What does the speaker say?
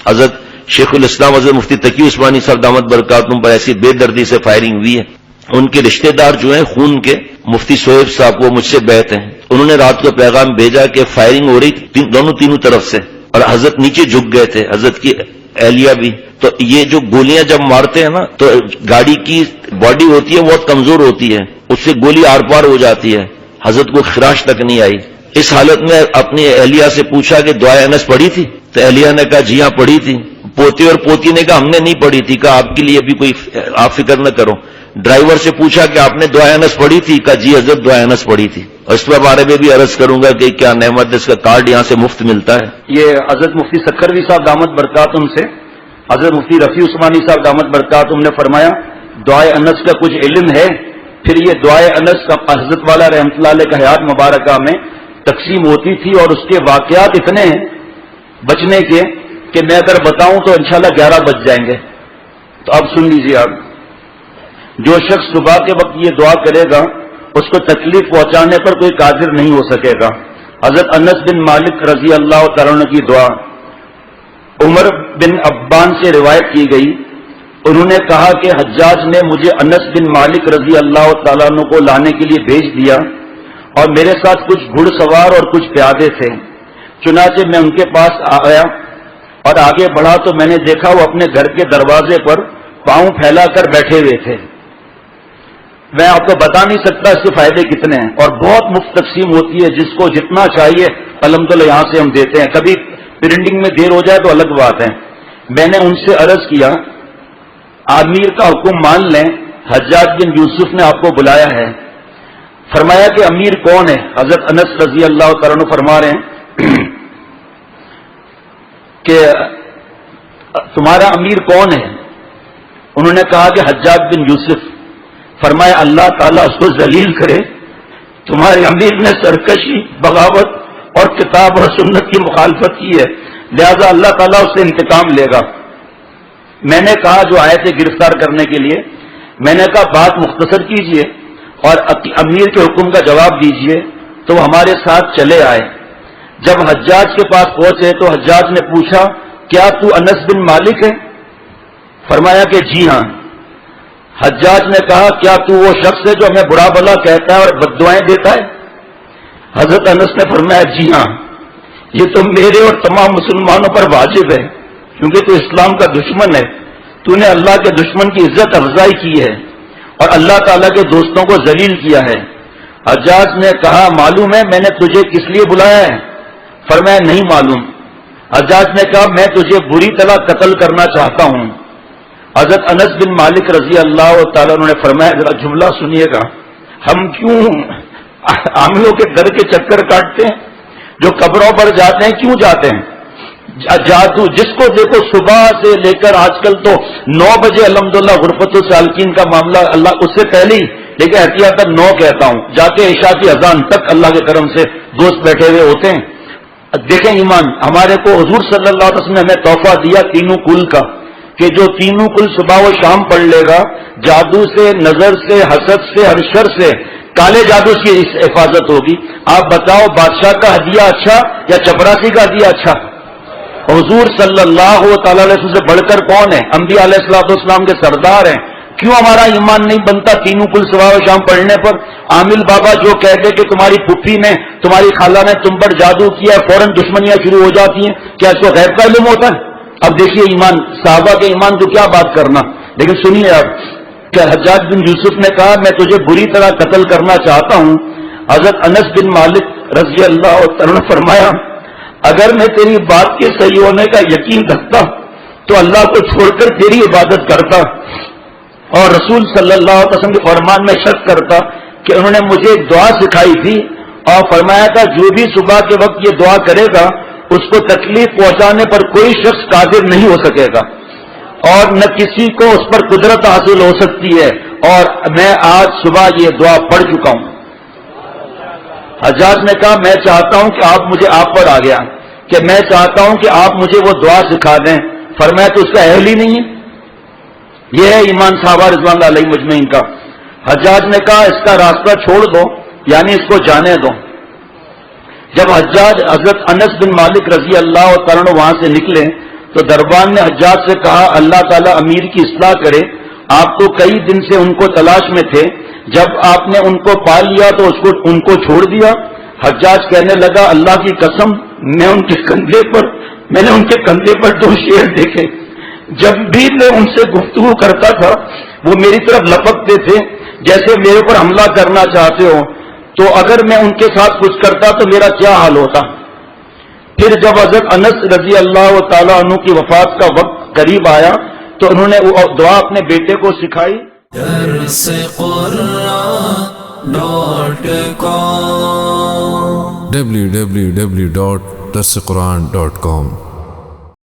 حضرت شیخ الاسلام حضرت مفتی تقی عثمانی صاحب دامت برکاتہم پر ایسی بے دردی سے فائرنگ ہوئی ہے. ان کے رشتہ دار جو ہیں خون کے مفتی سہیب صاحب وہ مجھ سے بیعت ہیں. انہوں نے رات کو پیغام بھیجا کہ فائرنگ ہو رہی تھی تینوں طرف سے اور حضرت نیچے جھک گئے تھے, حضرت کی اہلیہ بھی. تو یہ جو گولیاں جب مارتے ہیں نا تو گاڑی کی باڈی ہوتی ہے بہت کمزور ہوتی ہے, اس سے گولی آر پار ہو جاتی ہے. حضرت کو خراش تک نہیں آئی. اس حالت میں اپنی اہلیہ سے پوچھا کہ دعائے انس پڑھی تھی؟ تو اہلیہ نے کہا جی ہاں پڑھی تھی. پوتے اور پوتی نے کہا ہم نے نہیں پڑھی تھی. کہا آپ کے لیے بھی کوئی آپ فکر نہ کرو. ڈرائیور سے پوچھا کہ آپ نے دعائے انس پڑھی تھی؟ کہا جی حضرت دعائے انس پڑھی تھی. اور اس کے بارے میں بھی عرض کروں گا کہ کیا نعمت ہے, اس کا کارڈ یہاں سے مفت ملتا ہے. یہ حضرت مفتی سکھروی صاحب دامت برکاتہم سے حضرت مفتی رفیع عثمانی صاحب دامت برکاتہم نے فرمایا دعائے انس کا کچھ علم ہے. پھر یہ دعائے انس کا حضرت والا رحمۃ اللہ علیہ کا حیات مبارکہ میں تقسیم ہوتی تھی اور اس کے واقعات اتنے ہیں بچنے کے کہ میں اگر بتاؤں تو انشاءاللہ 11 بج جائیں گے. تو اب سن لیجیے آپ, جو شخص صبح کے وقت یہ دعا کرے گا اس کو تکلیف پہنچانے پر کوئی قادر نہیں ہو سکے گا. حضرت انس بن مالک رضی اللہ تعالیٰ عنہ کی دعا عمر بن عبان سے روایت کی گئی. انہوں نے کہا کہ حجاج نے مجھے انس بن مالک رضی اللہ تعالیٰ عنہ کو لانے کے لیے بھیج دیا اور میرے ساتھ کچھ گھڑ سوار اور کچھ پیادے تھے. چنانچہ میں ان کے پاس آیا اور آگے بڑھا تو میں نے دیکھا وہ اپنے گھر کے دروازے پر پاؤں پھیلا کر بیٹھے ہوئے تھے. میں آپ کو بتا نہیں سکتا اس کے فائدے کتنے ہیں اور بہت مفت تقسیم ہوتی ہے, جس کو جتنا چاہیے الحمدللہ یہاں سے ہم دیتے ہیں. کبھی پرنٹنگ میں دیر ہو جائے تو الگ بات ہے. میں نے ان سے عرض کیا امیر کا حکم مان لیں, حجاج بن یوسف نے آپ کو بلایا ہے. فرمایا کہ امیر کون ہے؟ حضرت انس رضی اللہ تعالیٰ عنہ فرما رہے ہیں کہ تمہارا امیر کون ہے؟ انہوں نے کہا کہ حجاج بن یوسف. فرمایا اللہ تعالیٰ اس کو ذلیل کرے, تمہارے امیر نے سرکشی, بغاوت اور کتاب اور سنت کی مخالفت کی ہے, لہذا اللہ تعالیٰ اس سے انتقام لے گا. میں نے کہا جو آئے تھے گرفتار کرنے کے لیے, میں نے کہا بات مختصر کیجئے اور امیر کے حکم کا جواب دیجئے. تو وہ ہمارے ساتھ چلے آئے. جب حجاج کے پاس پہنچے تو حجاج نے پوچھا کیا تو انس بن مالک ہے؟ فرمایا کہ جی ہاں. حجاج نے کہا کیا تو وہ شخص ہے جو ہمیں برا بھلا کہتا ہے اور بددعائیں دیتا ہے؟ حضرت انس نے فرمایا جی ہاں, یہ تو میرے اور تمام مسلمانوں پر واجب ہے کیونکہ تو اسلام کا دشمن ہے. تو نے اللہ کے دشمن کی عزت افزائی کی ہے اور اللہ تعالیٰ کے دوستوں کو ذلیل کیا ہے. حجاج نے کہا معلوم ہے میں نے تجھے کس لیے بلایا ہے؟ فرمایا نہیں معلوم. حجاج نے کہا میں تجھے بری طرح قتل کرنا چاہتا ہوں. حضرت انس بن مالک رضی اللہ تعالیٰ عنہ نے فرمایا ذرا جملہ سنیے گا, ہم کیوں عاملوں کے گھر کے چکر کاٹتے ہیں؟ جو قبروں پر جاتے ہیں کیوں جاتے ہیں؟ جادو جس کو دیکھو صبح سے لے کر آج کل تو 9 بجے الحمدللہ غرفت السالکین کا معاملہ, اللہ اس سے پہلے ہی لیکن احتیاط 9 کہتا ہوں, جا کے عشاء کی اذان تک اللہ کے کرم سے دوست بیٹھے ہوئے ہوتے ہیں. دیکھیں ایمان ہمارے کو حضور صلی اللہ علیہ وسلم نے ہمیں تحفہ دیا تینوں کل کا کہ جو تینوں کل صبح و شام پڑھ لے گا جادو سے, نظر سے, حسد سے, ہر شر سے, کالے جادو کی حفاظت ہوگی. آپ بتاؤ بادشاہ کا ہدیہ اچھا یا چپراسی کا ہدیہ اچھا؟ حضور صلی اللہ تعالی علیہ وسلم سے بڑھ کر کون ہے؟ انبیاء علیہ الصلوۃ والسلام کے سردار ہیں. کیوں ہمارا ایمان نہیں بنتا تینوں کل صبح و شام پڑھنے پر؟ عامل بابا جو کہہ دے کہ تمہاری پھپھی نے, تمہاری خالہ نے تم پر جادو کیا, فوراً دشمنیاں شروع ہو جاتی ہیں. کیا اس کو غیب کا علم ہوتا ہے؟ اب دیکھیے ایمان, صحابہ کے ایمان کو کیا بات کرنا. لیکن سنیے اب کہ حجاج بن یوسف نے کہا میں تجھے بری طرح قتل کرنا چاہتا ہوں. حضرت انس بن مالک رضی اللہ عنہ نے فرمایا اگر میں تیری بات کے صحیح ہونے کا یقین رکھتا تو اللہ کو چھوڑ کر تیری عبادت کرتا اور رسول صلی اللہ علیہ وسلم کے فرمان میں شک کرتا کہ انہوں نے مجھے ایک دعا سکھائی تھی اور فرمایا تھا جو بھی صبح کے وقت یہ دعا کرے گا اس کو تکلیف پہنچانے پر کوئی شخص قادر نہیں ہو سکے گا اور نہ کسی کو اس پر قدرت حاصل ہو سکتی ہے. اور میں آج صبح یہ دعا پڑھ چکا ہوں. حجاج نے کہا میں چاہتا ہوں کہ آپ مجھے, آپ پر آ گیا کہ میں چاہتا ہوں کہ آپ مجھے وہ دعا سکھا دیں. فرمایا تو اس کا اہل ہی نہیں ہے. یہ ہے ایمان صحابہ رضوان اللہ علیہ مجمعین کا. حجاج نے کہا اس کا راستہ چھوڑ دو, یعنی اس کو جانے دو. جب حجاج حضرت انس بن مالک رضی اللہ تعالیٰ عنہ وہاں سے نکلے تو دربان نے حجاج سے کہا اللہ تعالیٰ امیر کی اصلاح کرے، آپ تو کئی دن سے ان کو تلاش میں تھے، جب آپ نے ان کو پا لیا تو ان کو چھوڑ دیا؟ حجاج کہنے لگا اللہ کی قسم میں نے ان کے کندھے پر 2 شیر دیکھے، جب بھی میں ان سے گفتگو کرتا تھا وہ میری طرف لپکتے تھے جیسے میرے اوپر حملہ کرنا چاہتے ہو، تو اگر میں ان کے ساتھ کچھ کرتا تو میرا کیا حال ہوتا؟ پھر جب حضرت انس رضی اللہ تعالیٰ عنہ کی وفات کا وقت قریب آیا تو انہوں نے وہ دعا اپنے بیٹے کو سکھائی. www.darsequran.com